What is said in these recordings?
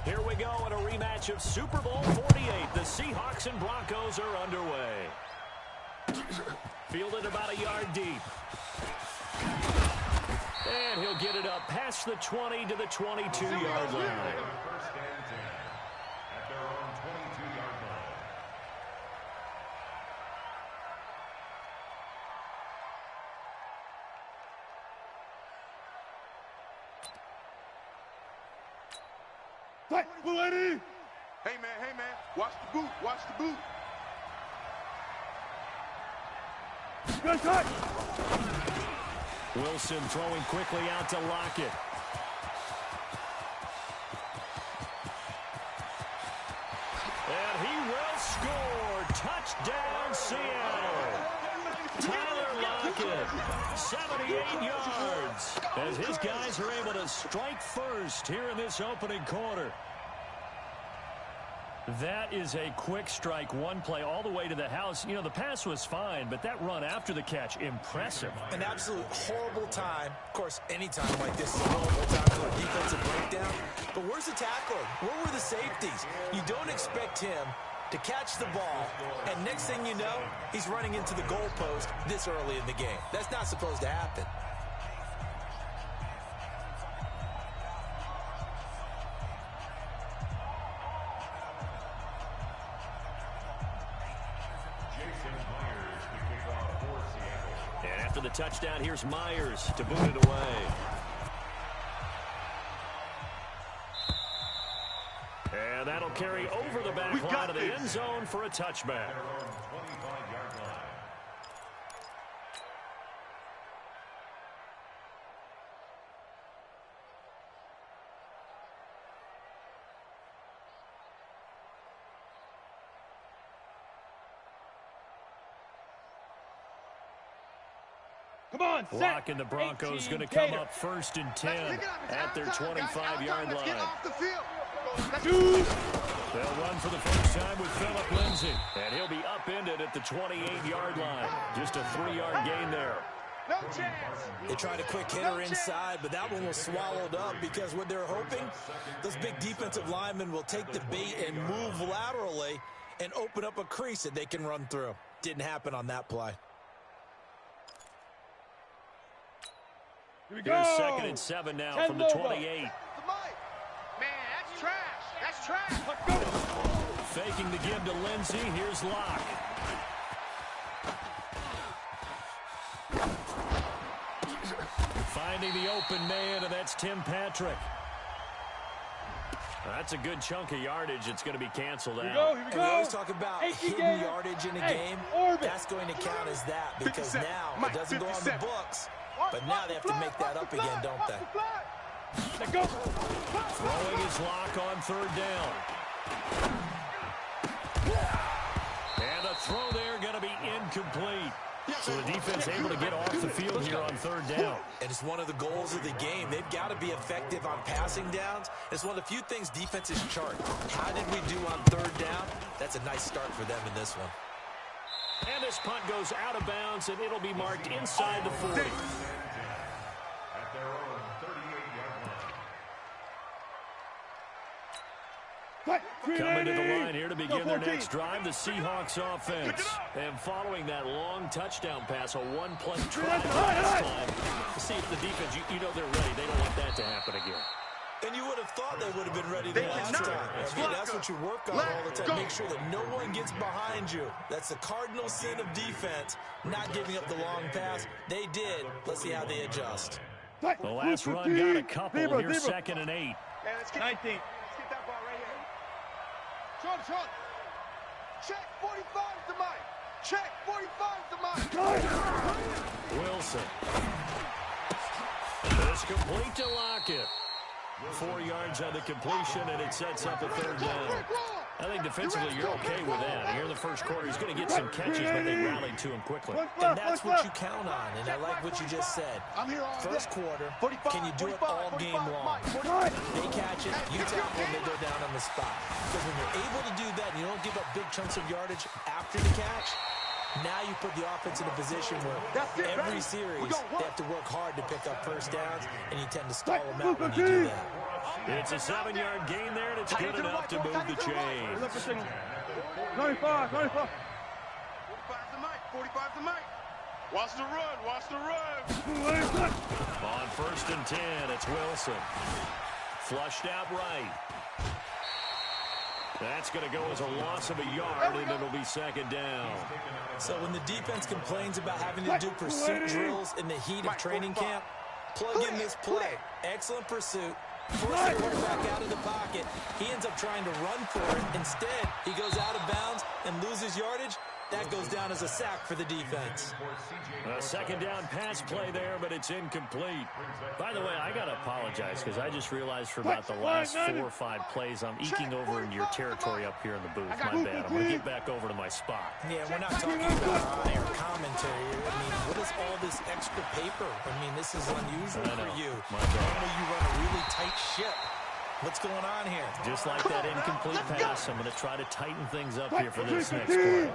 Here we go in a rematch of Super Bowl 48. The Seahawks and Broncos are underway. Fielded about a yard deep. And he'll get it up past the 20 to the 22-yard line. Hey man, watch the boot, watch the boot. Good touch. Wilson throwing quickly out to Lockett. And he will score. Touchdown, Seattle. Tyler Lockett, 78 yards. As his guys are able to strike first here in this opening quarter. That is a quick strike, one play all the way to the house. You know, the pass was fine, but that run after the catch, impressive. An absolute horrible time. Of course, any time like this is a horrible time for a defensive breakdown. But where's the tackler? Where were the safeties? You don't expect him to catch the ball, and next thing you know, he's running into the goalpost this early in the game. That's not supposed to happen. And after the touchdown, here's Myers to boot it away. And that'll carry over the back line of the end zone for a touchback. Come on, Lock and the Broncos going to come up 1st and 10 at their 25-yard line. They'll run for the first time with Phillip Lindsay. And he'll be upended at the 28-yard line. Just a 3-yard gain there. No chance. They tried a quick hitter inside, but that one was swallowed up because what they're hoping, those big defensive linemen will take the bait and move laterally and open up a crease that they can run through. Didn't happen on that play. Here we go. Here's 2nd and 7 now from the 28. Man, that's trash. That's trash. Let's go. Faking the give to Lindsay. Here's Locke. Finding the open man, and that's Tim Patrick. That's a good chunk of yardage. It's going to be canceled out. And we always talk about hidden yardage in a game. That's going to count as that because now it doesn't go on the books. But now they have to make that up again, don't they? Let's go. Throwing his Lock on 3rd down. And a throw there going to be incomplete. So the defense able to get off the field here on 3rd down. And it's one of the goals of the game. They've got to be effective on passing downs. It's one of the few things defenses chart. How did we do on 3rd down? That's a nice start for them in this one. And this punt goes out of bounds, and it'll be marked inside the 40. At their own 38-yard line. Coming to the line here to begin their next drive, the Seahawks offense. And following that long touchdown pass, a one-play drive last time. See if the defense, you know they're ready. They don't want that to happen again. And you would have thought they would have been ready the last time. I mean, that's what you work on all the time. Make sure that no one gets behind you. That's the cardinal sin of defense, not giving up the long pass. They did. Let's see how they adjust. The last run got a couple. Here's 2nd and 8. Yeah, let's get 19. Let's get that ball right here. Sean. Check 45 to Mike. Check 45 to Mike. Wilson. It's complete to Lockett. 4 yards on the completion, and it sets up a 3rd down. I think defensively you're okay with that. Here in the first quarter, he's going to get some catches, but they rallied to him quickly. And that's what you count on, and I like what you just said. First quarter, can you do it all game long? They catch it, you tackle, and they go down on the spot. Because when you're able to do that and you don't give up big chunks of yardage after the catch, Now you put the offense in a position where every series they have to work hard to pick up first downs, and you tend to stall them out when you do that. It's a 7-yard gain there, and it's good enough to move the chains. 95, 95. 45's the mic. 45's the mic. Watch the run. Watch the run. On 1st and 10, it's Wilson. Flushed out right. That's going to go as a loss of a yard, and it'll be 2nd down. So when the defense complains about having to do pursuit drills in the heat of training camp, plug in this play. Excellent pursuit. Force the quarterback out of the pocket. He ends up trying to run for it. Instead, he goes out of bounds and loses yardage. That goes down as a sack for the defense. A 2nd down pass play there, but it's incomplete. By the way, I got to apologize because I just realized for about the last 4 or 5 plays, I'm eking over into your territory up here in the booth. My bad. I'm going to get back over to my spot. Yeah, we're not talking about on-air commentary. I mean, what is all this extra paper? I mean, this is unusual for you. Normally you run a really tight ship. What's going on here? Just like that incomplete pass, I'm going to try to tighten things up here for this next play.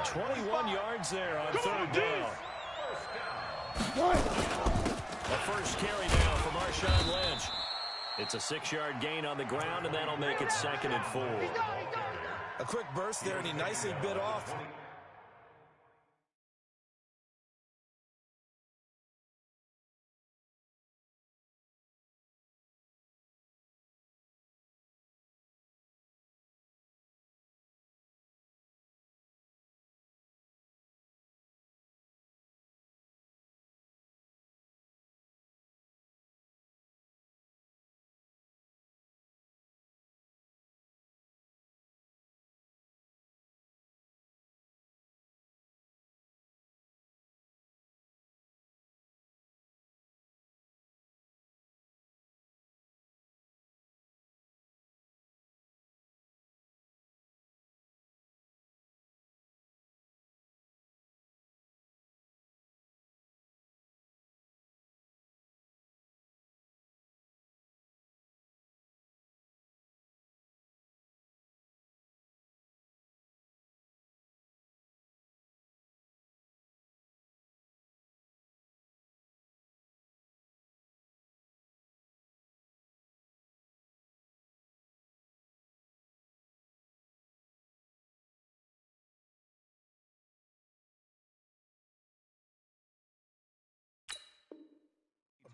21 yards there on 3rd down. The first carry now for Marshawn Lynch. It's a 6-yard gain on the ground, and that'll make it 2nd and 4. A quick burst there, and he nicely bit off.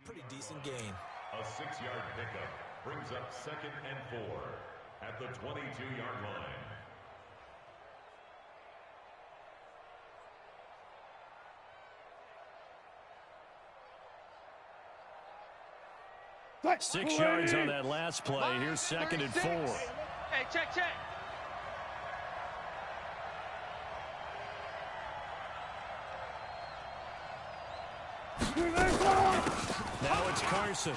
Pretty decent gain. A 6-yard pickup brings up 2nd and 4 at the 22-yard line. 6 yards on that last play. Here's 2nd and 4. Hey, check. Now it's Carson.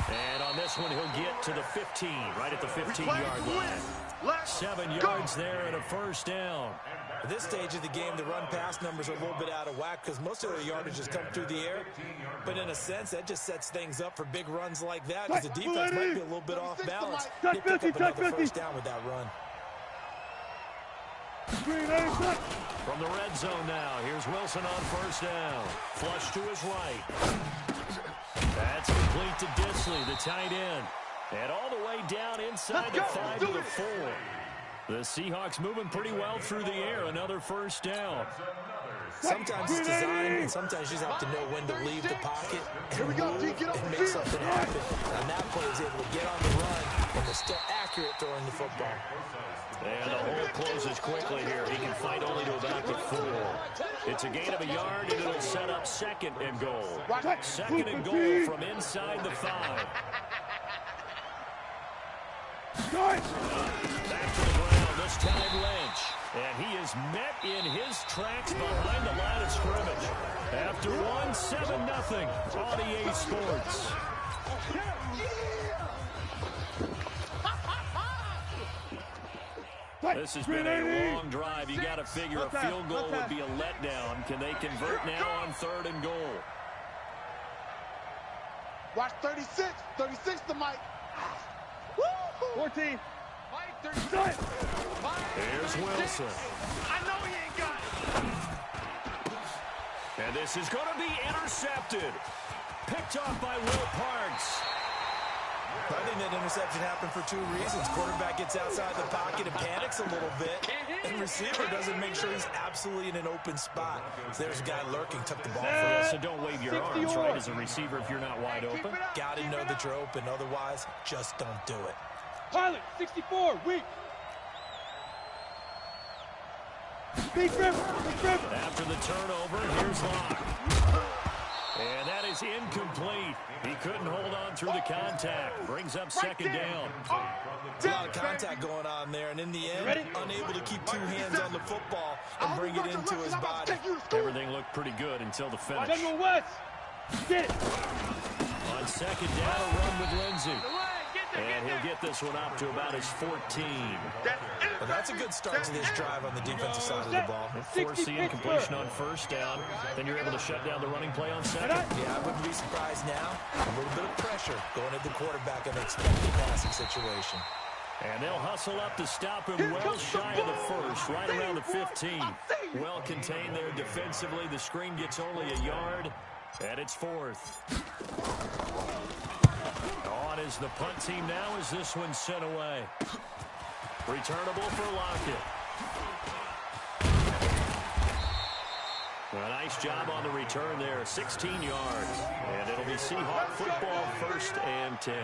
And on this one, he'll get to the 15, right at the 15-yard line. 7 yards there and a 1st down. At this stage of the game, the run-pass numbers are a little bit out of whack because most of their yardage has come through the air. But in a sense, that just sets things up for big runs like that because the defense might be a little bit off balance. They pick up another 1st down with that run. From the red zone now, here's Wilson on 1st down. Flush to his right. That's complete to Disley, the tight end. And all the way down inside the 5 to the 4. The Seahawks moving pretty well through the air. Another 1st down. Sometimes it's design, and sometimes you just have to know when to leave the pocket and move and make something happen. And that player is able to get on the run and is still accurate throwing the football. And the hole closes quickly here. He can fight only to about the 4. It's a gain of a yard, and it'll set up 2nd and goal. 2nd and goal from inside the 5. Back to the ground, this time Lynch. And he is met in his tracks behind the line of scrimmage. After 1-7-0 on EA Sports. This has been a long drive. You got to figure a field goal would be a letdown. Can they convert now on 3rd and goal? Watch 36. 36 the mic. 14. Here's Wilson. I know he ain't got it. And this is going to be intercepted. Picked off by Will Parks. I think that interception happened for two reasons. Quarterback gets outside the pocket and panics a little bit, and receiver doesn't make sure he's absolutely in an open spot. So there's a guy lurking, took the ball for us. So don't wave your arms, right, as a receiver if you're not wide open. Got to know that you're open. Otherwise, just don't do it. Pilot, 64, weak. Big rip, big rip. After the turnover, here's Locke. And that is incomplete. He couldn't hold on through the contact. Brings up second down. A lot of contact going on there, and in the end, unable to keep two hands on the football and bring it into his body. Everything looked pretty good until the finish. General West, get it. On second down, a run with Lindsey. And he'll get this one up to about his 14. Well, that's a good start to this drive on the defensive side of the ball. Force the incompletion on first down. Then you're able to shut down the running play on second. Yeah, I wouldn't be surprised now. A little bit of pressure going at the quarterback in an expected passing situation. And they'll hustle up to stop him well shy of the first, right around the 15. Well contained there defensively. The screen gets only a yard, and it's fourth. On is the punt team now as this one's sent away. Returnable for Lockett. A nice job on the return there, 16 yards. And it'll be Seahawk football, 1st and 10.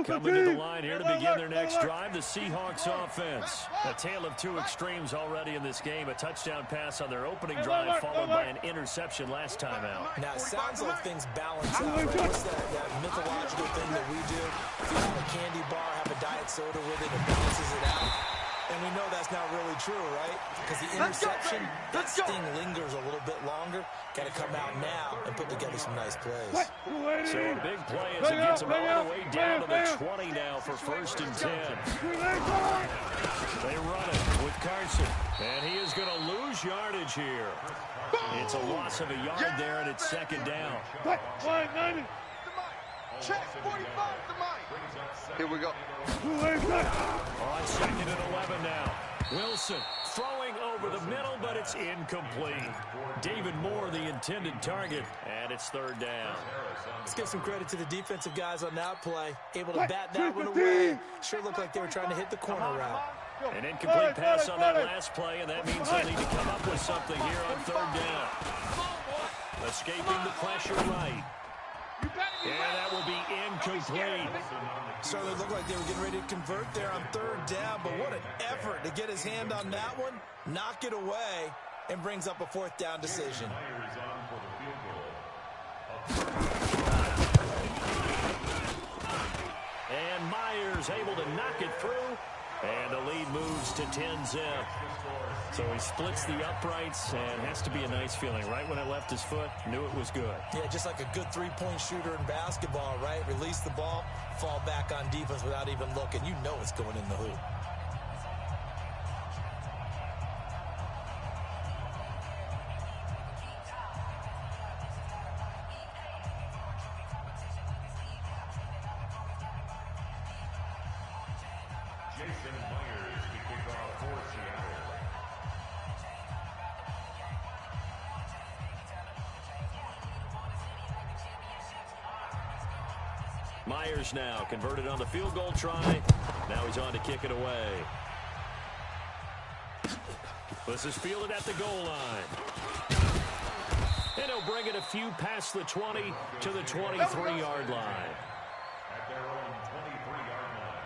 Coming to the line here to begin their next drive, the Seahawks offense. A tale of two extremes already in this game. A touchdown pass on their opening drive, followed by an interception last time out. Now, it sounds like things balance out. Right? What's that mythological thing that we do? If you have a candy bar, have a diet soda with it, it balances it out. And we know that's not really true, right? Because the interception, that sting lingers a little bit longer. Got to come out now and put together some nice plays. So a big play as it gets them all the way down to the 20 now for 1st and 10. They run it with Carson. And he is going to lose yardage here. It's a loss of a yard there, and it's second down. Check 45 to Mike. Here we go. On 2nd and 11 now. Wilson throwing over the middle, but it's incomplete. David Moore, the intended target, and it's 3rd down. Let's give some credit to the defensive guys on that play. Able to bat that one away. Sure looked like they were trying to hit the corner route. An incomplete pass on that last play, and that means they'll need to come up with something here on 3rd down. Escaping the pressure right. And that will be incomplete. Certainly looked like they were getting ready to convert there on 3rd down, but what an effort to get his hand on that one, knock it away, and brings up a 4th down decision. And Myers able to knock it through, and the lead moves to 10-zip. So he splits the uprights, and has to be a nice feeling. Right when it left his foot, knew it was good. Yeah, just like a good three-point shooter in basketball, right? Release the ball, fall back on defense without even looking. You know it's going in the hoop. Myers now converted on the field goal try. Now he's on to kick it away. This is fielded at the goal line. And he'll bring it a few past the 20 to the 23-yard line. At their own 23-yard line.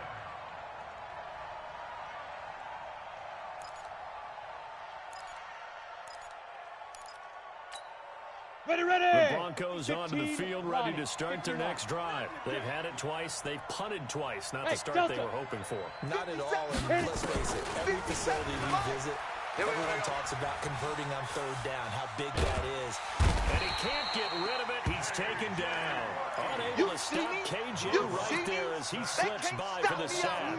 The Broncos onto the field, ready to start their next drive. They've had it twice. They've punted twice. Not the start they were hoping for. Not at all, and let's face it, every facility we visit, Everyone talks about converting on third down, how big that is. And he can't get rid of it. He's taken down. Unable to stop KJ right there as he slips by for the sack.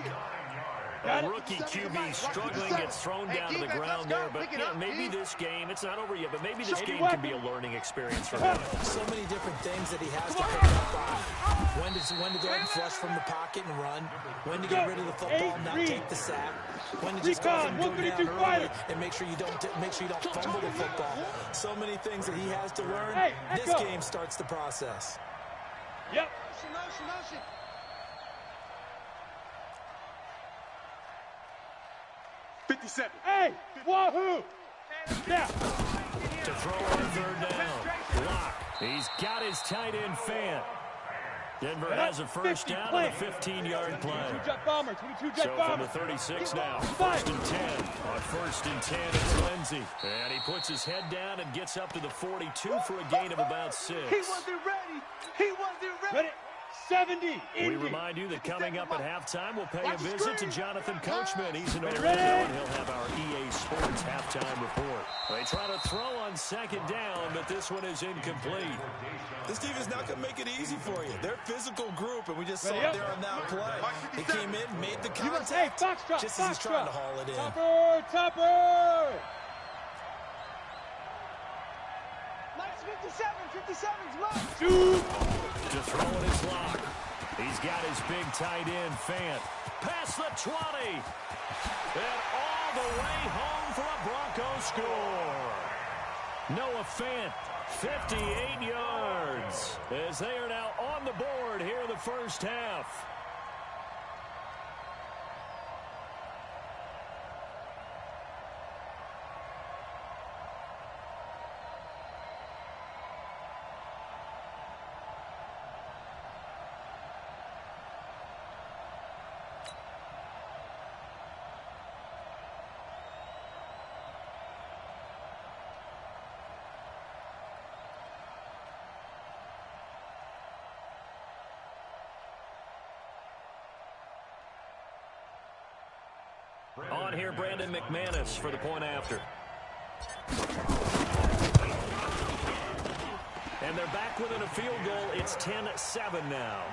A rookie QB struggling, gets thrown down to the ground there. But yeah, maybe this game, it's not over yet, but maybe this game can be a learning experience for him. So many different things that he has to pick up on. When to go ahead and flush from the pocket and run. When to get rid of the football and not take the sack. When to just go ahead and go down early and make sure you don't fumble the football. So many things that he has to learn. This game starts the process. Yep. Motion. 57. Hey, wahoo! Now. To throw on third down. Lock. He's got his tight end Fant. Denver has a first down on a 15-yard play. 22-jet bomber, 22-jet So bomber. from the 36 now, first and 10. On first and 10, it's Lindsey. And he puts his head down and gets up to the 42 for a gain of about 6. He wasn't ready. Ready? 70. We remind you that coming up at halftime, we'll pay a visit to Jonathan Coachman. He's in Orlando, ready? and he'll have our EA Sports halftime report. They try to throw on second down, but this one is incomplete. This team is not going to make it easy for you. They're a physical group, and we just saw it there on that play. He came in, made the contact, just as he's trying to haul it in. Topper! 57's mine. Shoot! To throw in his lock. He's got his big tight end, Fant. Past the 20. And all the way home for a Broncos score. Noah Fant, 58 yards. As they are now on the board here in the first half. On here, Brandon McManus for the point after. And they're back within a field goal. It's 10-7 now.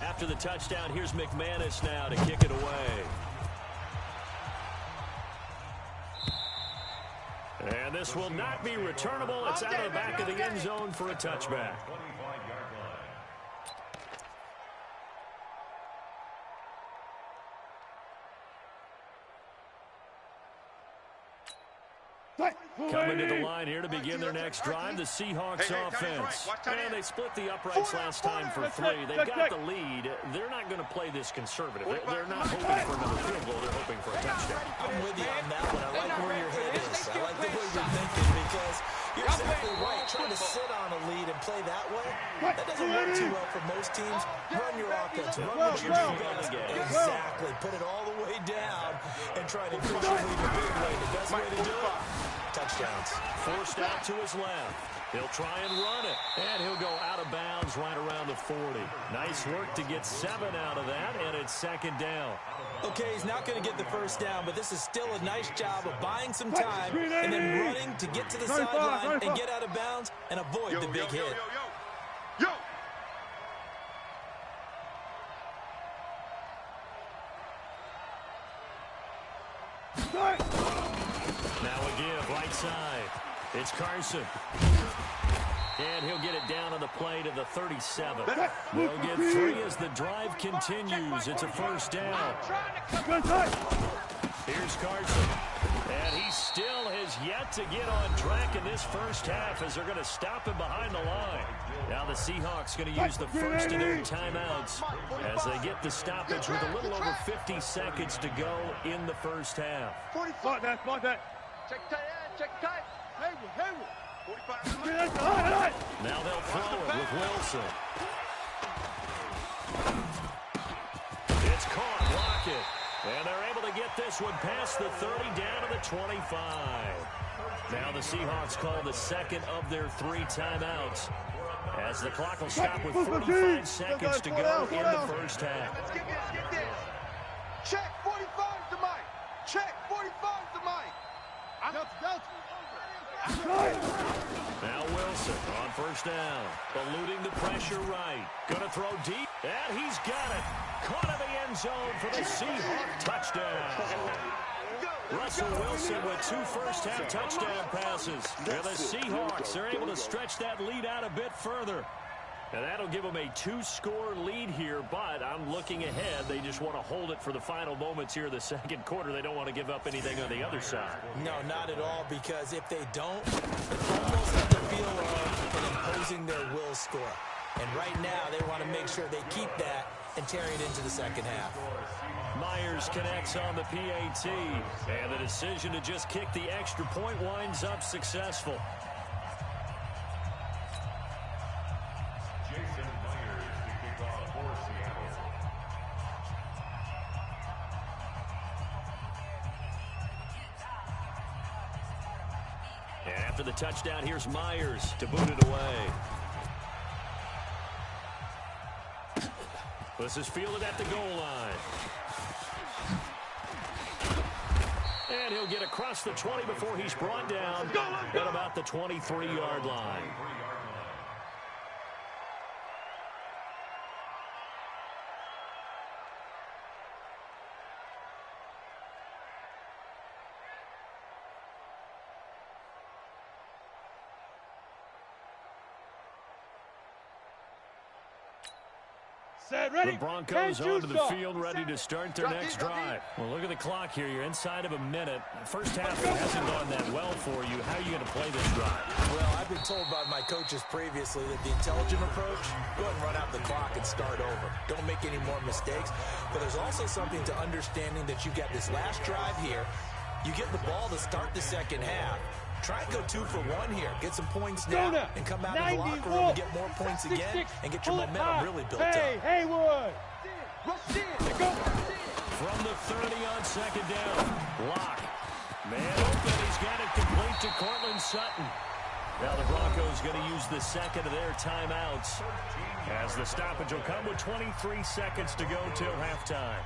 After the touchdown, here's McManus now to kick it away. And this will not be returnable. It's out of the back of the end zone for a touchback. Coming to the line here to begin their next drive, the Seahawks offense. And they split the uprights last time for 3. They've got the lead. They're not going to play this conservative. They're not hoping for another field goal. They're hoping for a touchdown. I'm with you on that one. I like where your head is. I like the way you're thinking because you're exactly right. Trying to sit on a lead and play that way, that doesn't work too well for most teams. Run your offense. Run what your defense. Exactly. Put it all the way down and try to increase your lead the big way. The best way to do it. Touchdowns. Forced out to his left. He'll try and run it. And he'll go out of bounds right around the 40. Nice work to get 7 out of that, and it's second down. Okay, he's not going to get the first down, but this is still a nice job of buying some time and then running to get to the sideline and get out of bounds and avoid the big hit. Yo! Now a give, right side. It's Carson. And he'll get it down on the play to the 37. They'll get 3 as the drive continues. It's a first down. Here's Carson. And he still has yet to get on track in this first half as they're going to stop him behind the line. Now the Seahawks going to use the first of their timeouts as they get the stoppage with a little over 50 seconds to go in the first half. Spot that. Check tight. Hayward. Now they'll throw it with Wilson. It's caught, Lockett. And they're able to get this one past the 30 down to the 25. Now the Seahawks call the second of their 3 timeouts, as the clock will stop with 45 seconds to go in the first half. Let's get this. Check 45's the mic. Check 45's the mic. Now Wilson on first down, eluding the pressure right. Gonna throw deep, and he's got it. Caught in the end zone for the Seahawks touchdown. Russell Wilson with 2 first-half touchdown passes. And the Seahawks are able to stretch that lead out a bit further. And that'll give them a 2-score lead here, but I'm looking ahead. They just want to hold it for the final moments here in the second quarter. They don't want to give up anything on the other side. No, not at all, because if they don't, it's almost have the feel of imposing their will score. And right now, they want to make sure they keep that and carry it into the second half. Myers connects on the PAT, and the decision to just kick the extra point winds up successful. Jason Myers to kick off for Seattle. And after the touchdown, here's Myers to boot it away. This is fielded at the goal line. And he'll get across the 20 before he's brought down at about the 23-yard line. Set, ready. The Broncos onto the field, ready to start their next drive. Well, look at the clock here. You're inside of a minute. First half hasn't gone that well for you. How are you going to play this drive? Well, I've been told by my coaches previously that the intelligent approach, go ahead and run out the clock and start over. Don't make any more mistakes. But there's also something to understanding that you got this last drive here. You get the ball to start the second half. Try and go 2 for 1 here. Get some points now and come out of the locker room and get more points again and get your momentum really built up. Hey, Haywood! From the 30 on second down. Lock. Man open. He's got it complete to Cortland Sutton. Now the Broncos going to use the second of their timeouts, as the stoppage will come with 23 seconds to go till halftime.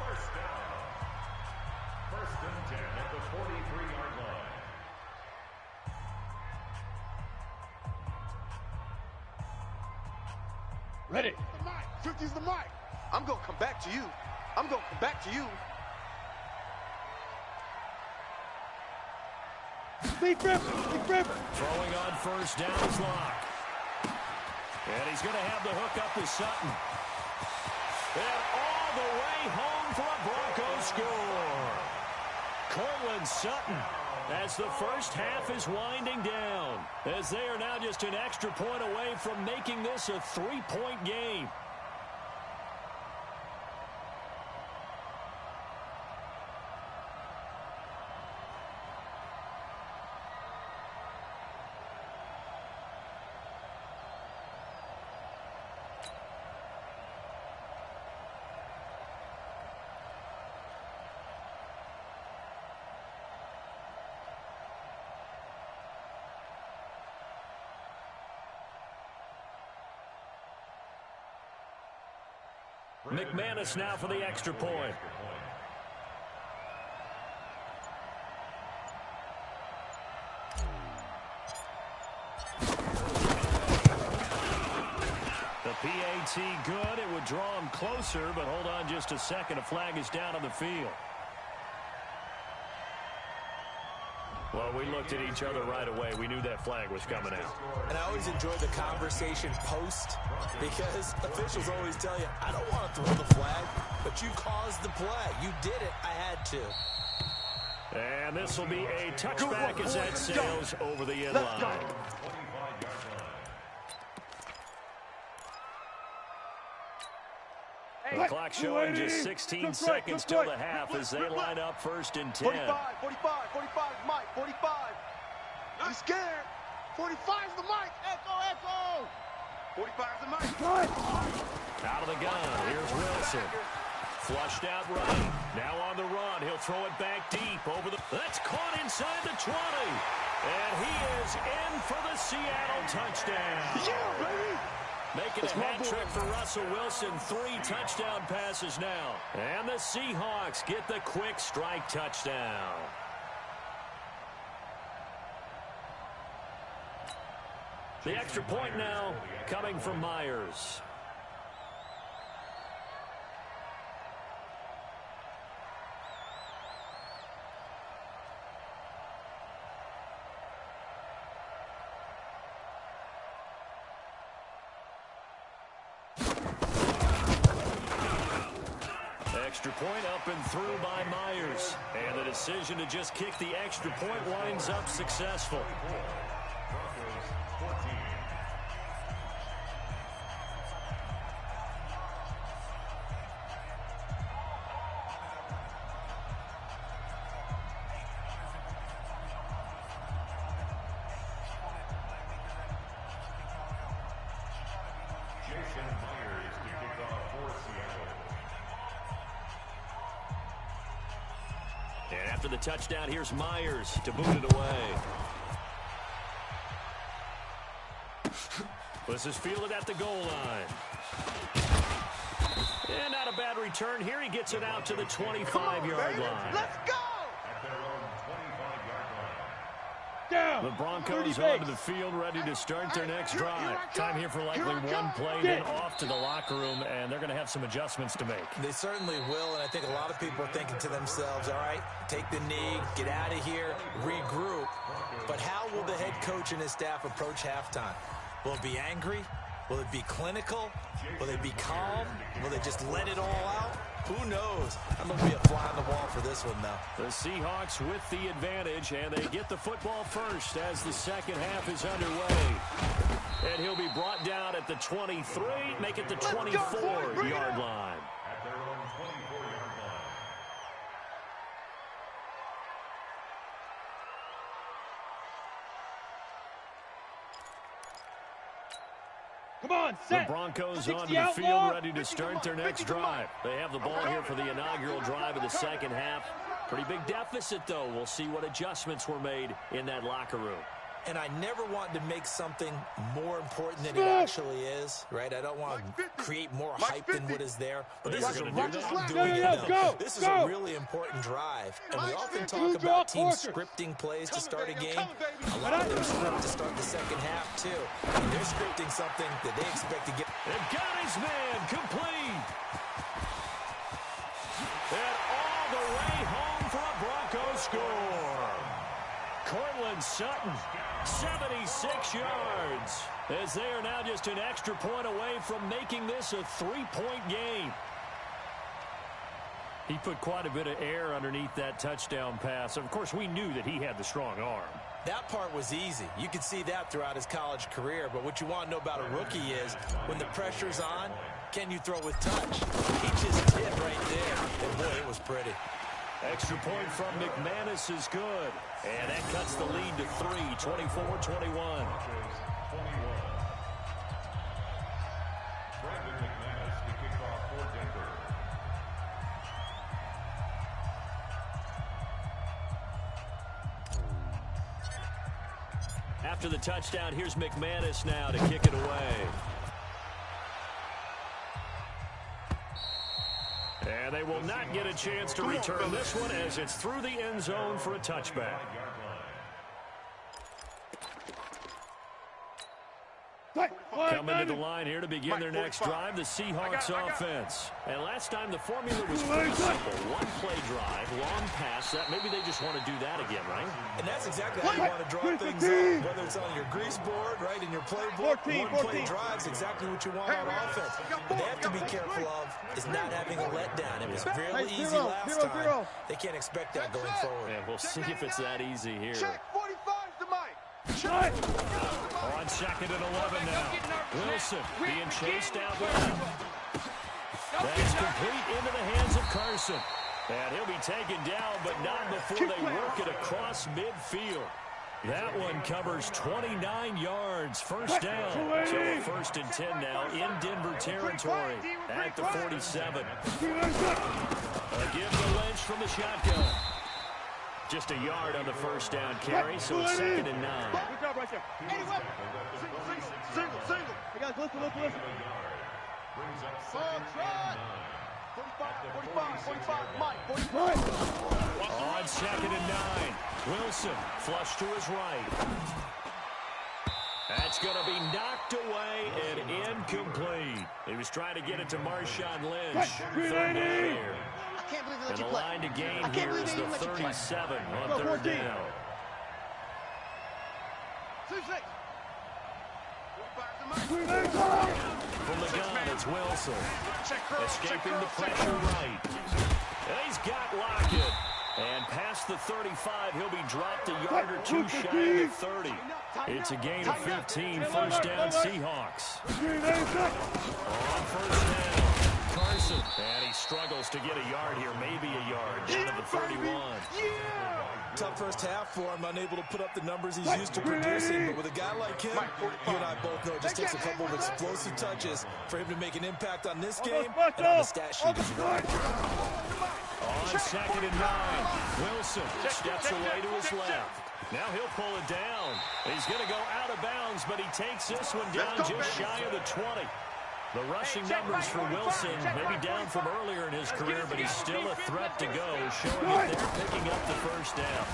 First and 10 at the 43-yard line. Ready. 50's the mic. I'm going to come back to you. I'm going to come back to you. Deep rip. Throwing on first down is Lock. And he's going to have the hook up with Sutton. And all the way home for a Broncos score. Cortland Sutton, as the first half is winding down, as they are now just an extra point away from making this a 3-point game. McManus now for the extra point. The PAT good. It would draw him closer, but hold on just a second. A flag is down on the field. Well, we looked at each other right away. We knew that flag was coming out. And I always enjoy the conversation post, because officials always tell you, I don't want to throw the flag, but you caused the play. You did it. I had to. And this will be a touchback as that sails over the end line. The clock showing just 16 seconds till the half as they line up first and 10. 45, Mike, 45. I'm scared. 45's the mic. Echo. 45's the mic. Out of the gun. Here's Wilson. Flushed out right. Now on the run. He'll throw it back deep over the... That's caught inside the 20. And he is in for the Seattle touchdown. Yeah, baby. Making a hat trick for Russell Wilson. 3 touchdown passes now. And the Seahawks get the quick strike touchdown. The extra point now coming from Myers. Extra point up and through by Myers. And the decision to just kick the extra point winds up successful. And after the touchdown, here's Myers to boot it away. This is fielded at the goal line. And not a bad return here. He gets it out to the 25-yard line. Let's go. Down. The Broncos onto the field, ready to start their next drive. Time here for likely one play, then off to the locker room, and they're going to have some adjustments to make. They certainly will, and I think a lot of people are thinking to themselves, all right, take the knee, get out of here, regroup. But how will the head coach and his staff approach halftime? Will it be angry? Will it be clinical? Will they be calm? Will they just let it all out? Who knows? I'm going to be a fly on the wall for this one, though. The Seahawks with the advantage, and they get the football first as the second half is underway. And he'll be brought down at the 23, make it the 24-yard line. At their own 24-yard line. Come on, The set. Broncos 60 onto the out field, more. ready to start their next drive. They have the ball here for the inaugural drive of the second half. Pretty big deficit, though. We'll see what adjustments were made in that locker room. And I never want to make something more important than it actually is, right? I don't want to create more hype than what is there. But this is a This is a really important drive. And we often talk about teams scripting plays to start a game. A lot of them script to start the second half, too. And they're scripting something that they expect to get. And got his man complete. And all the way home for a Broncos score. Cortland Sutton, 76 yards, as they are now just an extra point away from making this a 3-point game. He put quite a bit of air underneath that touchdown pass. Of course, we knew that he had the strong arm. That part was easy. You could see that throughout his college career. But what you want to know about a rookie is when the pressure's on, can you throw with touch? He just did right there. And, boy, it was pretty. Extra point from McManus is good. And that cuts the lead to 3, 24-21. Brandon McManus to kick off for Denver. After the touchdown, here's McManus now to kick it away. And they will not get a chance to return this one as it's through the end zone for a touchback. Coming to the line here to begin their next drive, the Seahawks offense. And last time the formula was pretty simple. One play drive, long pass. That maybe they just want to do that again, right? And that's exactly how you want to draw things up. Whether it's on your grease board, right, in your playbook, one play drive's exactly what you want on offense. What they have to be careful of is not having a letdown. It was fairly easy last time. They can't expect that going forward. Yeah, we'll see if it's that easy here. Check 45's the mic. On second and 11 now. Wilson being chased out left. That's complete into the hands of Carson. And he'll be taken down, but not before they work it across midfield. That one covers 29 yards. First down. So first and 10 now in Denver territory at the 47. Give to Lynch from the shotgun. Just a yard on the first down carry, so it's 2nd and 9. Good job right there. Single. You guys, listen. Brings up Ball 2nd try. and 45, Mike, 45. On 2nd and 9. Wilson flush to his right. That's going to be knocked away and incomplete. He was trying to get it to Marshawn Lynch. Third down here. I can't believe they let And you the play. line to gain I can't here believe is they the even let you play. 37 on Go, 3rd 14. down. 2-6. From the gun, it's Wilson. Escaping the pressure right. And he's got Lockett. And past the 35, he'll be dropped a yard or two shy of the 30. It's a gain of 15, first down Seahawks. On first down, Carson. And he struggles to get a yard here, maybe a yard, down to the 31. Tough first half for him, unable to put up the numbers he's used to producing. But with a guy like him, you and I both know it just takes a couple of explosive touches for him to make an impact on this game and on the stat sheet as well. On 2nd and 9, Wilson steps away to his left. Now he'll pull it down. He's going to go out of bounds, but he takes this one down just shy of the 20. The rushing numbers for Wilson, maybe down from earlier in his career, but he's still a threat to go, showing that they're picking up the first down.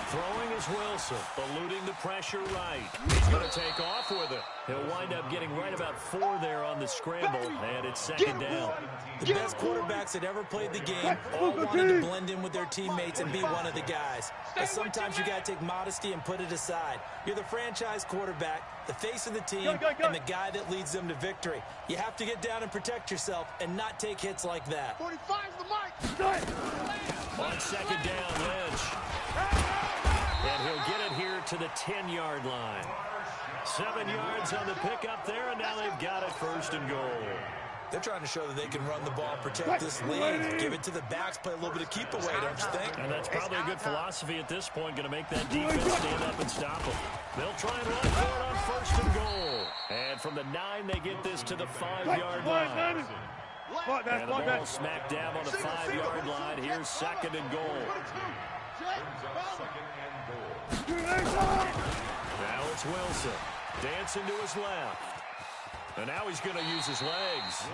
Throwing is Wilson, eluding the pressure right. He's going to take off with it. He'll wind up getting right about 4 there on the scramble, and it's 2nd down. The best quarterbacks that ever played the game all wanted to blend in with their teammates and be one of the guys. But sometimes you got to take modesty and put it aside. You're the franchise quarterback, the face of the team, and the guy that leads them to victory. You have to get down and protect yourself and not take hits like that. 45's the mic. On 2nd down, Lynch. And he'll get it here to the 10-yard line. 7 yards on the pickup there, and now they've got it 1st and goal. They're trying to show that they can run the ball, protect this lead, give it to the backs, play a little bit of keep away, don't you think? And that's probably a good philosophy at this point, going to make that defense stand up and stop them. They'll try and run for it on 1st and goal. And from the 9, they get this to the 5-yard line. And the ball smacked down on the 5-yard line. Here's 2nd and goal. Now it's Wilson. Dancing to his left. And now he's going to use his legs.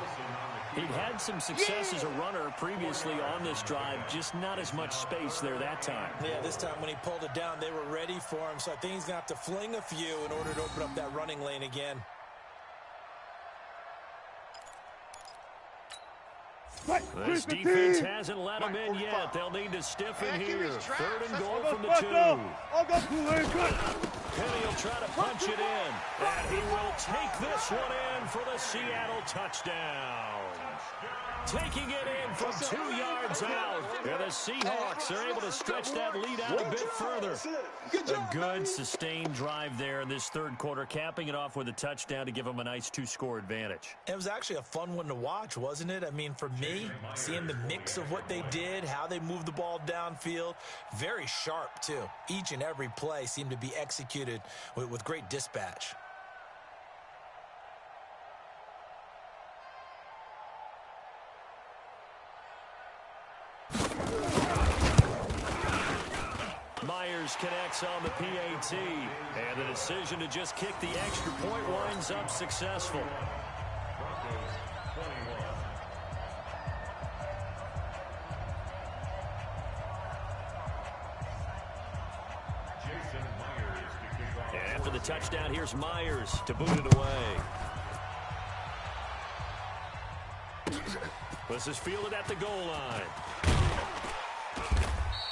He'd had some success as a runner previously on this drive, just not as much space there that time. Yeah, this time when he pulled it down, they were ready for him, so I think he's going to have to fling a few in order to open up that running lane again. This defense hasn't let him in yet. They'll need to stiffen here. 3rd and goal from the 2. Penny will try to punch it in. And he will take this one in for the Seattle touchdown. Taking it in from 2 yards out. And the Seahawks are able to stretch that lead out a bit further. A good sustained drive there in this 3rd quarter, capping it off with a touchdown to give them a nice 2-score advantage. It was actually a fun one to watch, wasn't it? I mean, for me, seeing the mix of what they did, how they moved the ball downfield, very sharp, too. Each and every play seemed to be executed with great dispatch. Myers connects on the PAT, and the decision to just kick the extra point winds up successful. And after the touchdown, here's Myers to boot it away. This is fielded at the goal line.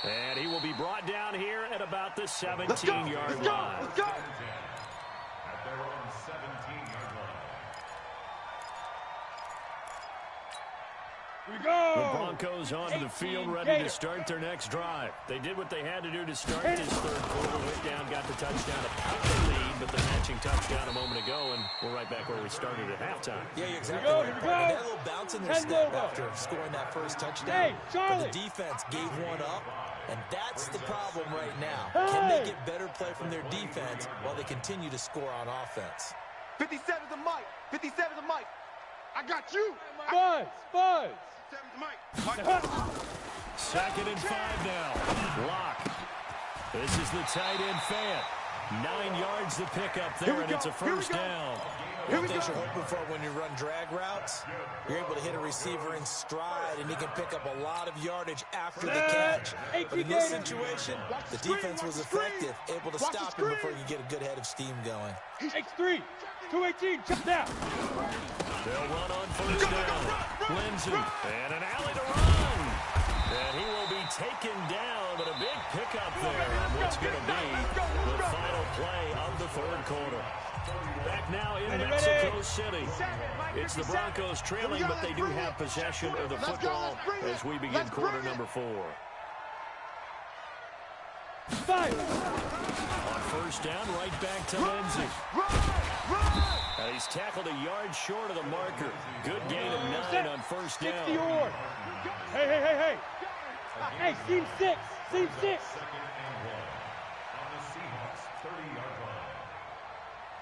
And he will be brought down here at about the 17-yard line. Let's go. At their own 17-yard line. We The go. Broncos onto the field, ready to start their next drive. They did what they had to do to start this 3rd quarter. Went down, got the touchdown to put the lead, but the matching touchdown a moment ago, and we're right back where we started at halftime. Yeah, you're exactly Here we right. go, Partner. here we They go. had a little bounce in their 10 step logo. after scoring that first touchdown. Hey, but Charlie. the defense gave one up, And that's the problem right now. Can they get better play from their defense while they continue to score on offense? 57's the mic. 57's the mic. I got you. Buzz! 57's the mic. Second and 5 now. Lock. This is the tight end Fant. 9 yards to pick up there, and it's a first down. One thing you're hoping for when you run drag routes, you're able to hit a receiver in stride, and he can pick up a lot of yardage after the catch. But in this situation, the defense was effective, able to stop him before you get a good head of steam going. X3, 218, check down. They'll run on first down. Lindsey, and an alley to run. And he will be taken down, but a big pickup there on what's going to be the final play of the third quarter. Back now in Mexico City. It's the Broncos trailing, but they do have possession of the football as we begin quarter number 4. On first down, right back to Lindsey. He's tackled a yard short of the marker. Good gain of 9 on first down. Hey. Hey, seam 6. Seam 6. Second and 1 on the Seahawks 30-yard line.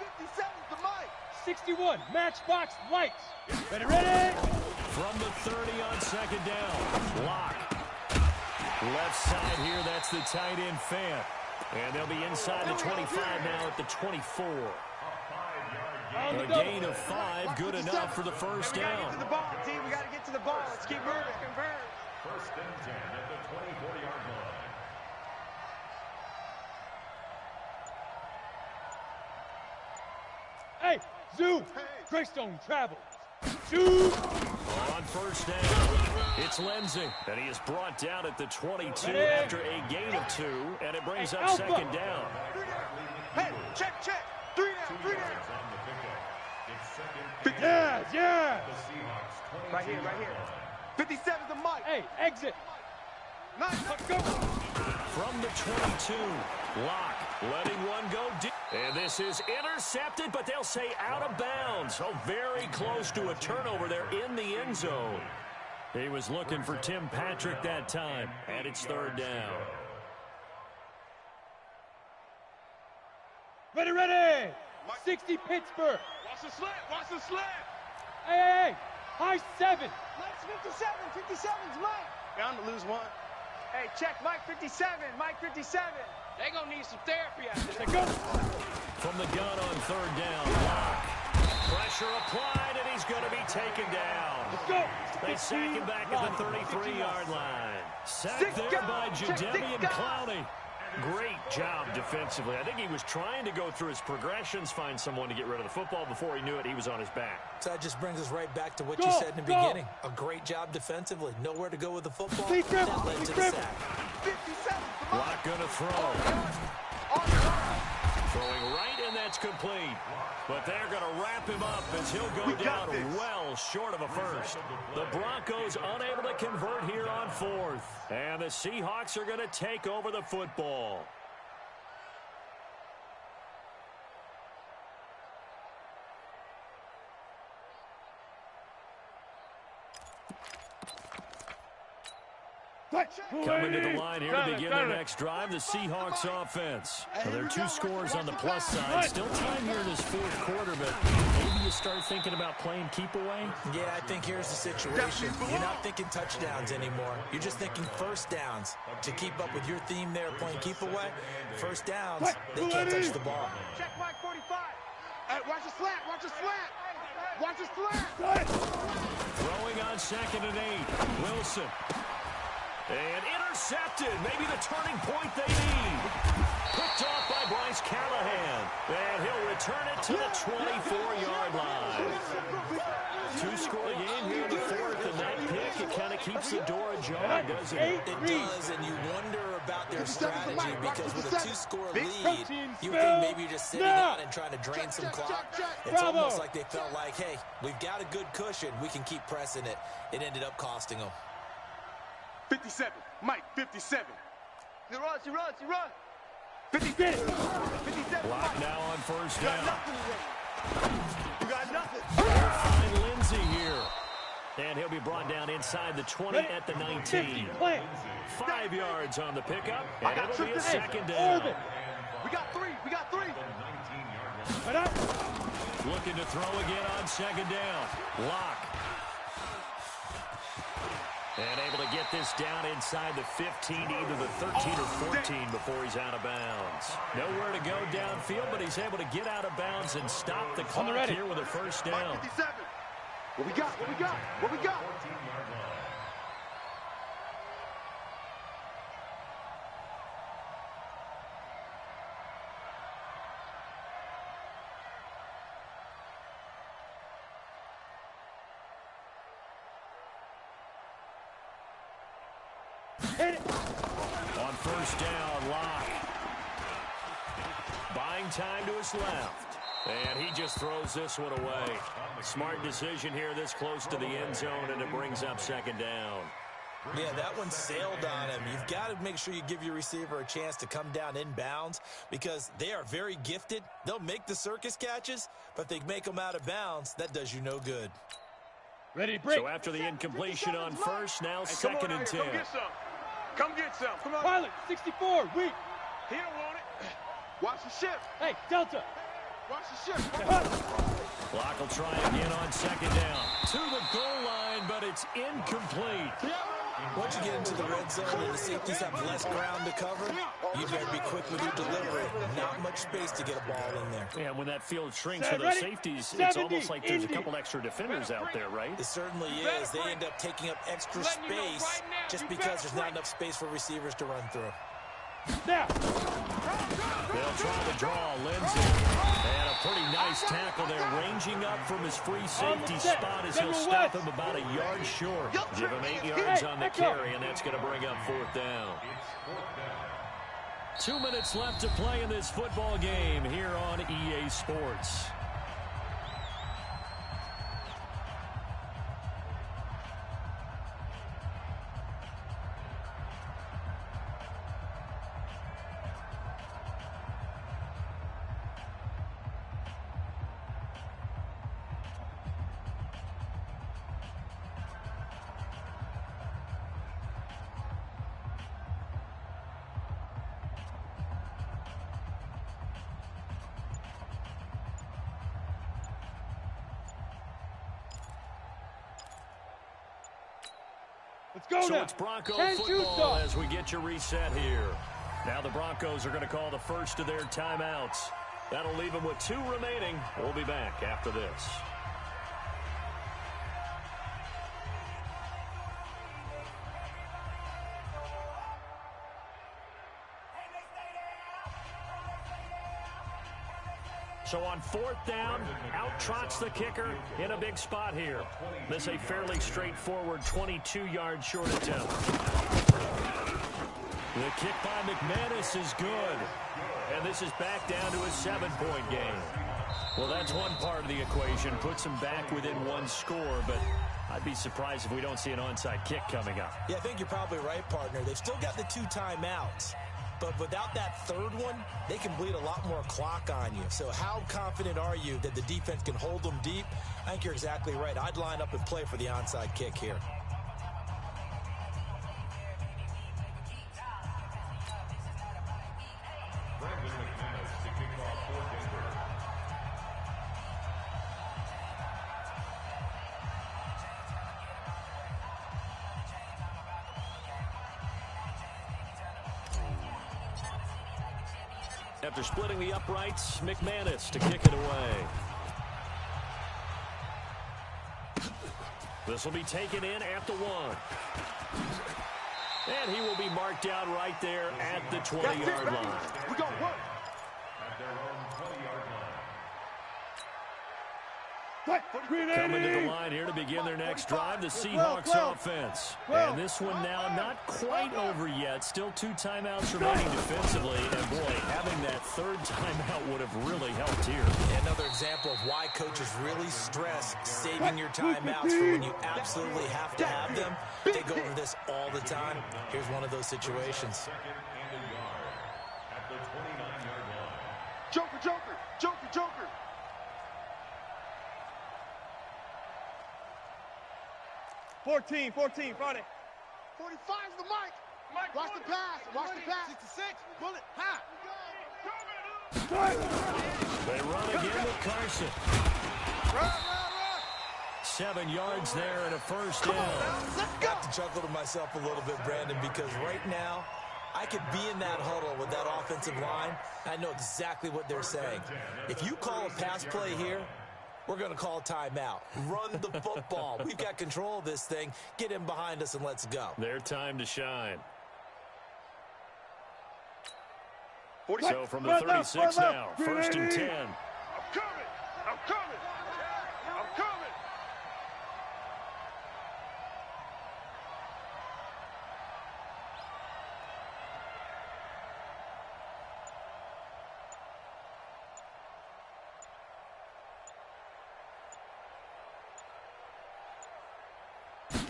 57's the mic. 61, matchbox lights. Ready? From the 30 on second down. Lock. Left side here, that's the tight end Fant. And they'll be inside the 25 now at the 24. A gain of 5, good enough for the first down. We got to get to the ball, team. We got to get to the ball. Let's keep moving. First and 10 at the 24-yard line. Hey, Zoo. Greystone travels. Zoo. On first down, it's Lindsey. And he is brought down at the 22 after a gain of 2. And it brings up second down. Hey, check. 3 down. Yeah. Right here. 57's the mic. Hey, exit. Nice. Let's go. From the 22, Lock letting one go deep. And this is intercepted, but they'll say out of bounds. So very close to a turnover there in the end zone. He was looking for Tim Patrick that time, and it's third down. Ready. 60 Pittsburgh. Watch the slant. Hey. High 7. Nice 57's mic. Bound to lose one. Hey, check Mike 57. Mike 57. They gonna need some therapy after this. Go. From the gun on third down, Lock. Pressure applied, and he's going to be taken down. Let's go. They sack him back at the 33-yard line. Sacked there by Jadeveon Clowney. Great job defensively. I think he was trying to go through his progressions, find someone to get rid of the football. Before he knew it, he was on his back. So that just brings us right back to what you said in the beginning. A great job defensively. Nowhere to go with the football. That led to the sack. 57's the mic. Lock going to throw. Throwing right, and that's complete. But they're going to wrap him up as he'll go down well short of a first. The Broncos unable to convert here on fourth. And the Seahawks are going to take over the football. Coming to the line here to begin their next drive, the Seahawks offense. Well, there are 2 scores on the plus side. Still time here in this fourth quarter, but maybe you start thinking about playing keep away? Yeah, I think here's the situation. You're not thinking touchdowns anymore. You're just thinking first downs. To keep up with your theme there, playing keep away, first downs, they can't touch the ball. Check Mike 45. Hey, watch the slant. Watch the slant. Throwing on second and 8. Wilson. And intercepted. Maybe the turning point they need. Picked off by Bryce Callahan. And he'll return it to the 24-yard line. 2-score game here in the fourth, and that pick, it kind of keeps the door ajar, doesn't it? It does, and you wonder about their strategy because with a 2-score lead, you think maybe you're just sitting out and trying to drain some clock. It's almost like they felt like, hey, we've got a good cushion. We can keep pressing it. It ended up costing them. 57. Mike 57. He runs. 57. Block now on first down. You got nothing. They'll find Lindsey here. And he'll be brought down inside. inside the 20 at the 19. 5 yards on the pickup, and it'll be a second down. We got three. We got three. Looking to throw again on second down. Locke. And able to get this down inside the 15, either the 13 or 14 before he's out of bounds. Nowhere to go downfield, but he's able to get out of bounds and stop the clock here with a first down. 57. What we got? What we got? What we got? On first down, Locke. Buying time to his left. And he just throws this one away. Smart decision here this close to the end zone, and it brings up second down. Yeah, that one sailed on him. You've got to make sure you give your receiver a chance to come down inbounds because they are very gifted. They'll make the circus catches, but they make them out of bounds. That does you no good. Ready to break. So after the incompletion on first, now second and 10. Come get some. Come get some. Come on. Pilot, 64, weak. He don't want it. Watch the shift. Hey, Delta. Watch the shift. Locke will try again on second down. To the goal line, but it's incomplete. Once you get into the red zone and the safeties have less ground to cover, you better be quick with your delivery. Not much space to get a ball in there. Yeah, when that field shrinks for those safeties, it's almost like there's a couple extra defenders out there, right? It certainly is. They end up taking up extra space just because there's not enough space for receivers to run through. Now. They'll try to draw Lindsey. And a pretty nice tackle there, ranging up from his free safety spot as he'll stop him about a yard short. Give him 8 yards on the carry, and that's going to bring up fourth down. 2 minutes left to play in this football game here on EA Sports. Let's go so now. It's Bronco football as we get your reset here. Now the Broncos are going to call the first of their timeouts. That'll leave them with 2 remaining. We'll be back after this. So on fourth down, out trots the kicker in a big spot here. This a fairly straightforward 22-yard short attempt. The kick by McManus is good. And this is back down to a 7-point game. Well, that's one part of the equation. Puts them back within 1 score, but I'd be surprised if we don't see an onside kick coming up. Yeah, I think you're probably right, partner. They've still got the 2 timeouts. But without that third one, they can bleed a lot more clock on you. So how confident are you that the defense can hold them deep? I think you're exactly right. I'd line up and play for the onside kick here. After splitting the uprights, McManus to kick it away. This will be taken in at the 1. And he will be marked out right there at the 20-yard line. We're going to work. At their own 20-yard line. Coming to the line here to begin their next drive, the Seahawks offense. And this one now not quite over yet. Still 2 timeouts remaining defensively. And boy, having that third timeout would have really helped here. Another example of why coaches really stress saving your timeouts for when you absolutely have to have them. They go over this all the time. Here's one of those situations. Second and a yard at the 29-yard line. Joker, Joker, Joker, Joker. 14, Friday. 45's the mic. Watch the pass. Watch the pass. 66. Bullet. High. They run again with Carson. Run. 7 yards there and a first down. Let's I go. have to chuckle to myself a little bit, Brandon, because right now I could be in that huddle with that offensive line. I know exactly what they're saying. If you call a pass play here, we're going to call timeout. Run the football. We've got control of this thing. Get him behind us and let's go. Their time to shine. 40. So from the 36 now, 1st and 10. I'm coming.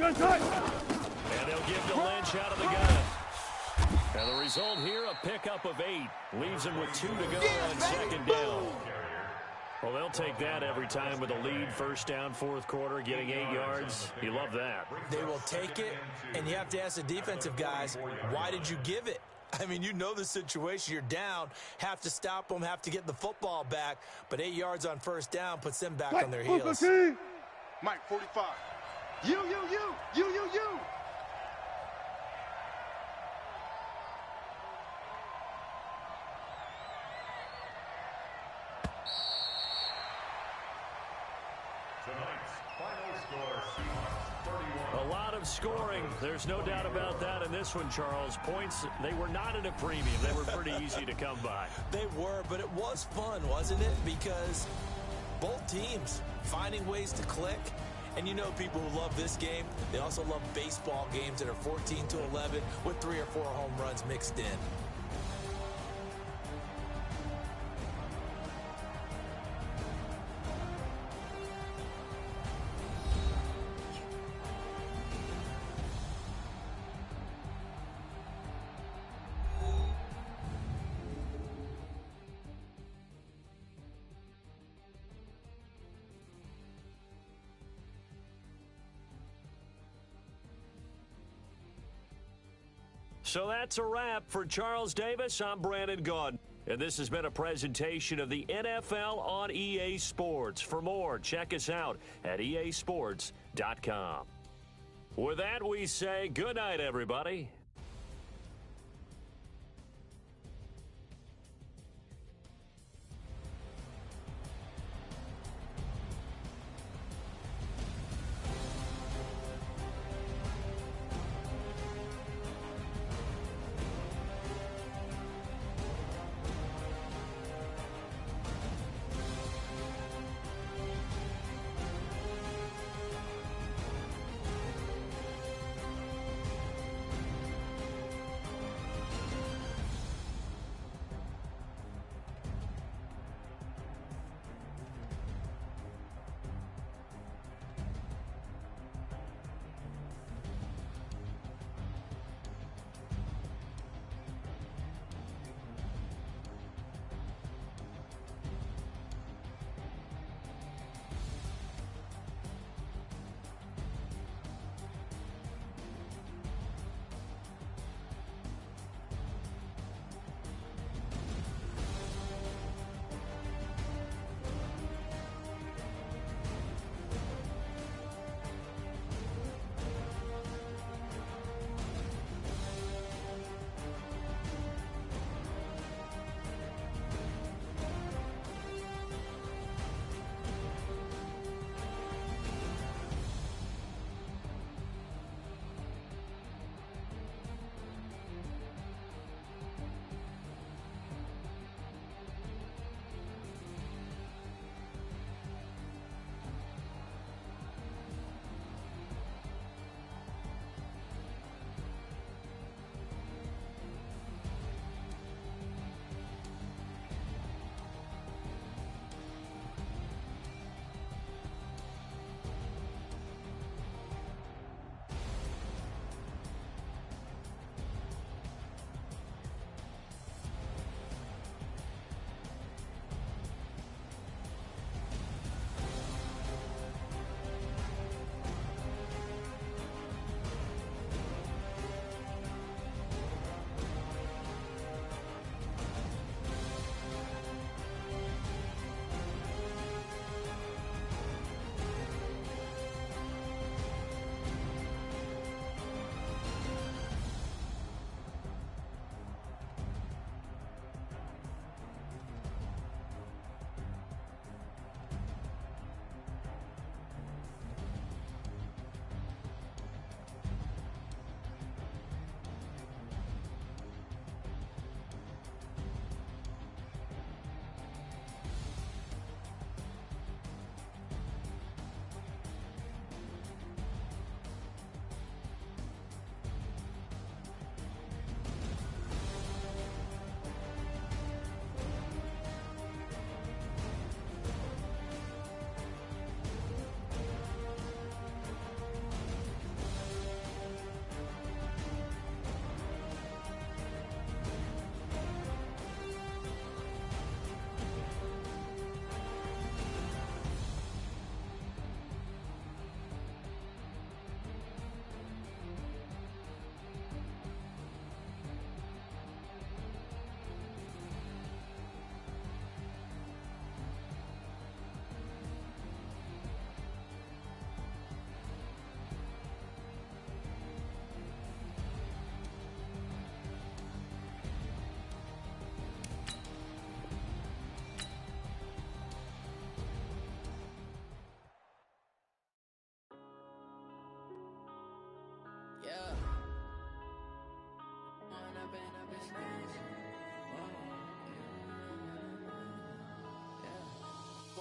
And they'll give to Lynch out of the gun. And the result here, a pickup of 8. Leaves them with 2 to go on 2nd down. Well, they'll take that every time with a lead. 1st down, 4th quarter, getting 8 yards. You love that. They will take it, and you have to ask the defensive guys, why did you give it? I mean, you know the situation. You're down, have to stop them, have to get the football back. But 8 yards on 1st down puts them back on their heels. Mike, 45. You. Tonight's final score, Seahawks 31. A lot of scoring. There's no doubt about that in this one, Charles. Points, they were not at a premium. They were pretty easy to come by. They were, but it was fun, wasn't it? Because both teams finding ways to click. And you know people who love this game, they also love baseball games that are 14-11 with 3 or 4 home runs mixed in. So that's a wrap for Charles Davis. I'm Brandon Gaudin. And this has been a presentation of the NFL on EA Sports. For more, check us out at easports.com. With that, we say good night, everybody.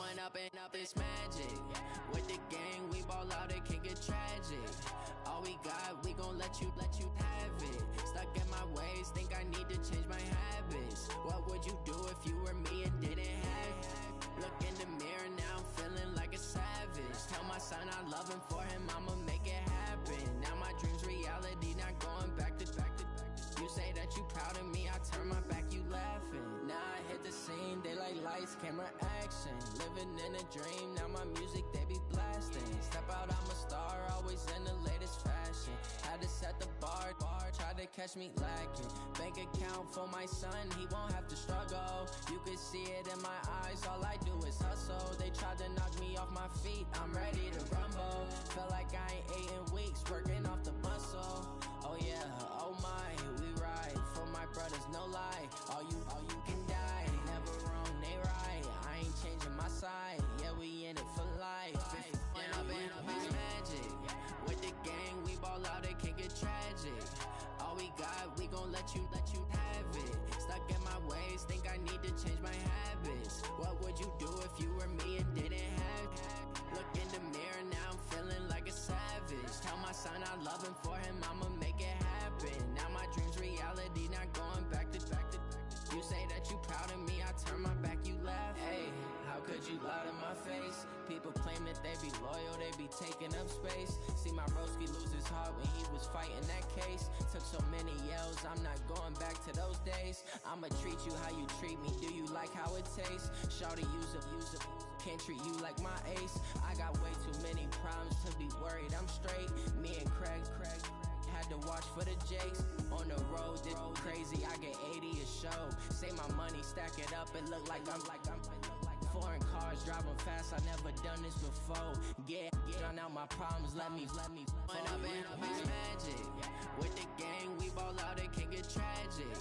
One up and up is magic. With the gang, we ball out, it can get tragic. All we got, we gon' let you have it. Stuck in my ways, think I need to change my habits. What would you do if you were me and didn't have it? Look in the mirror, now I'm feeling like a savage. Tell my son I love him, for him I'ma make it happen. Now my dream's reality, not going back to. You say that you proud of me, I turn my back, you laughing. Now I hit the scene, they like lights, camera, action. Living in a dream, now my music, they be blasting. Step out, I'm a star, always in the latest fashion. Had to set the bar, try to catch me lacking. Bank account for my son, he won't have to struggle. You could see it in my eyes, all I do is hustle. They tried to knock me off my feet, I'm ready to rumble. Felt like I ain't ate in weeks, working off the muscle. Oh yeah, oh my, we ride for my brothers, no lie. All you can die, never wrong, they right. I ain't changing my side, yeah, we in it for life. And up is magic. With the gang, we ball out, it can get tragic. All we got, we gon' let you have it. Stuck in my ways, think I need to change my habits. What would you do if you were me and didn't have it? Look in the mirror, now I'm feeling like a savage. Tell my son I love him, for him I'ma make it happen. Now my dream's reality, not going back to. You say that you proud of me, I turn my back, you laugh. Hey, how could you lie to my face? People claim that they be loyal, they be taking up space. See my broski lose his heart when he was fighting that case. Took so many yells, I'm not going back to those days. I'ma treat you how you treat me, do you like how it tastes? Shawty, use it. Can't treat you like my ace. I got way too many problems to be worried, I'm straight. Me and Craig had to watch for the Jakes. On the road, did crazy, I get 80 a show. Say my money, stack it up, it look like I'm foreign cars, driving fast, I never done this before. Get drown out my problems, let me One up and is magic. With the gang, we ball out, it can get tragic.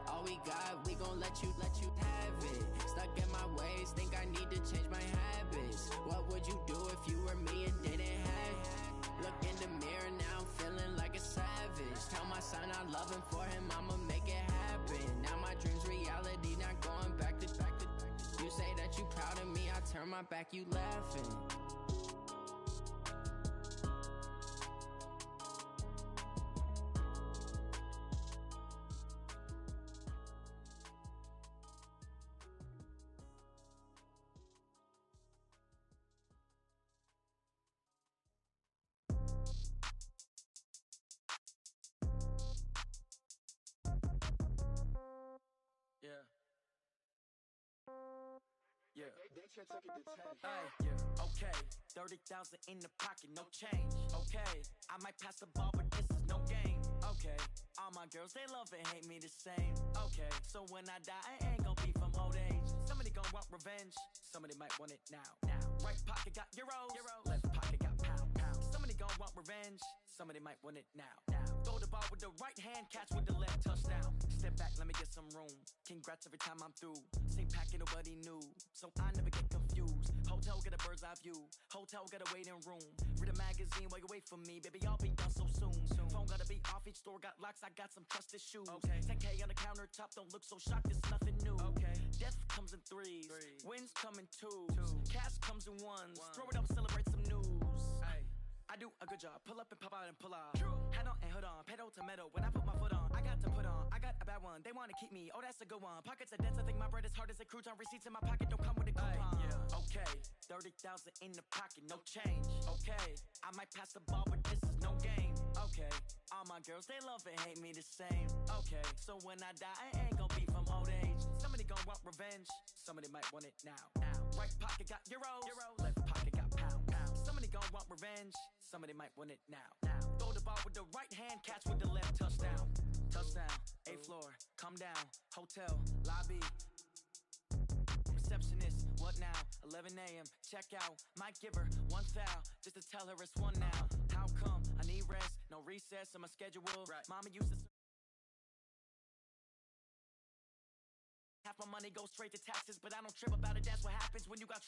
All we got, we gon' let you have it. Stuck in my ways, think I need to change my habits. What would you do if you were me and didn't have it? Look in the mirror, now I'm feeling like a savage. Tell my son I love him, for him I'ma make it happen. Now my dream's reality, not going back to. You say that you proud of me, I turn my back, you laughing. Yeah. Hey, yeah. Okay, 30,000 in the pocket, no change. Okay, I might pass the ball, but this is no game. Okay, all my girls, they love and hate me the same. Okay, so when I die, I ain't gon' be from old age. Somebody gon' want revenge, somebody might want it now. Right pocket got euros, left pocket got pound. Somebody gon' want revenge, somebody might want it now. Throw the ball with the right hand, catch with the left, touchdown. Step back, let me get some room. Congrats every time I'm through. Same packet, nobody knew, so I never get confused. Hotel get a bird's eye view, hotel got a waiting room. Read a magazine while you wait for me, baby, I'll be done so soon. Phone gotta be off, each store got locks, I got some trusted shoes. 10K on the countertop, don't look so shocked, it's nothing new. Death comes in threes, wins come in twos. Cash comes in ones, throw it up, celebrate some news. I do a good job, pull up and pop out and pull out. Head on and hood on, pedal to metal. When I put my foot on, I got to put on. I got a bad one, they wanna keep me, oh that's a good one. Pockets are dense, I think my bread is hard as a crouton. Receipts in my pocket don't come with a coupon. Okay, 30,000 in the pocket, no change. Okay, I might pass the ball, but this is no game. Okay, all my girls, they love and hate me the same. Okay, so when I die, I ain't gon' be from old age. Somebody gon' want revenge, somebody might want it now. Right pocket got euros, left pocket got pound. Somebody gon' want revenge, somebody might want it now. Throw the ball with the right hand, catch with the left, touchdown. Touchdown, 8th floor, come down, hotel, lobby. Receptionist, what now? 11 a.m., check out. Might give her one foul, just to tell her it's one now. How come? I need rest, no recess on my schedule. Mama used to... Half my money goes straight to taxes, but I don't trip about it, that's what happens when you got